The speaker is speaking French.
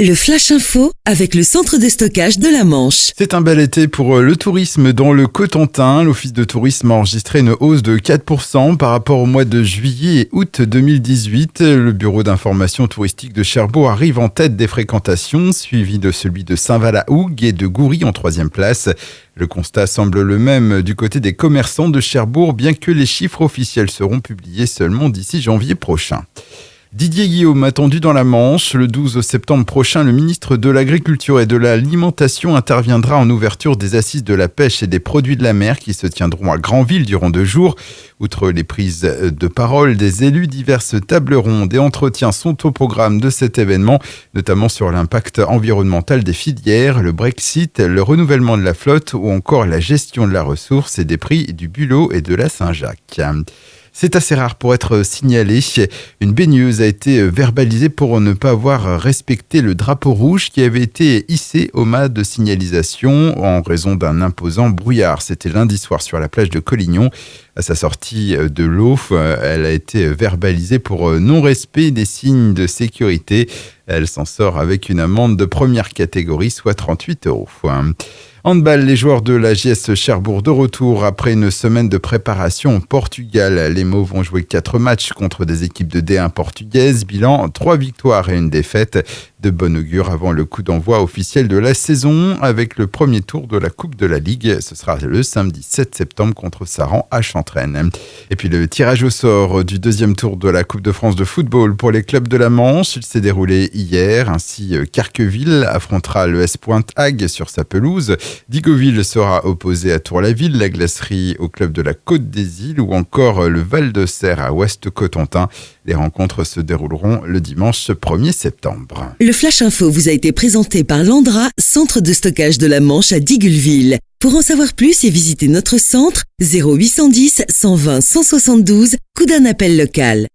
Le Flash Info avec le centre de stockage de la Manche. C'est un bel été pour le tourisme dans le Cotentin. L'Office de tourisme a enregistré une hausse de 4% par rapport au mois de juillet et août 2018. Le bureau d'information touristique de Cherbourg arrive en tête des fréquentations, suivi de celui de Saint-Val-à-Hougue et de Goury en troisième place. Le constat semble le même du côté des commerçants de Cherbourg, bien que les chiffres officiels seront publiés seulement d'ici janvier prochain. Didier Guillaume attendu dans la Manche. Le 12 septembre prochain, le ministre de l'Agriculture et de l'Alimentation interviendra en ouverture des assises de la pêche et des produits de la mer qui se tiendront à Granville durant 2 jours. Outre les prises de parole des élus, diverses tables rondes et entretiens sont au programme de cet événement, notamment sur l'impact environnemental des filières, le Brexit, le renouvellement de la flotte ou encore la gestion de la ressource et des prix du bulot et de la Saint-Jacques. C'est assez rare pour être signalé. Une baigneuse a été verbalisée pour ne pas avoir respecté le drapeau rouge qui avait été hissé au mât de signalisation en raison d'un imposant brouillard. C'était lundi soir sur la plage de Collignon. À sa sortie de l'eau, elle a été verbalisée pour non-respect des signes de sécurité. Elle s'en sort avec une amende de première catégorie, soit 38 €. Handball, les joueurs de la JS Cherbourg de retour après une semaine de préparation au Portugal. Les Mauves vont jouer 4 matchs contre des équipes de D1 portugaises. Bilan 3 victoires et 1 défaite. De bon augure avant le coup d'envoi officiel de la saison avec le premier tour de la Coupe de la Ligue. Ce sera le samedi 7 septembre contre Saran à Chantraine. Et puis le tirage au sort du deuxième tour de la Coupe de France de football pour les clubs de la Manche. Il s'est déroulé hier. Ainsi, Carqueville affrontera l'ES Pointe-Hague sur sa pelouse. Digoville sera opposé à Tour-la-Ville, la Glacerie au club de la Côte des Îles ou encore le Val-de-Serre à Ouest-Cotentin. Les rencontres se dérouleront le dimanche 1er septembre. Le Flash Info vous a été présenté par Landra, centre de stockage de la Manche à Digoulville. Pour en savoir plus et visiter notre centre, 0810 120 172, coup d'un appel local.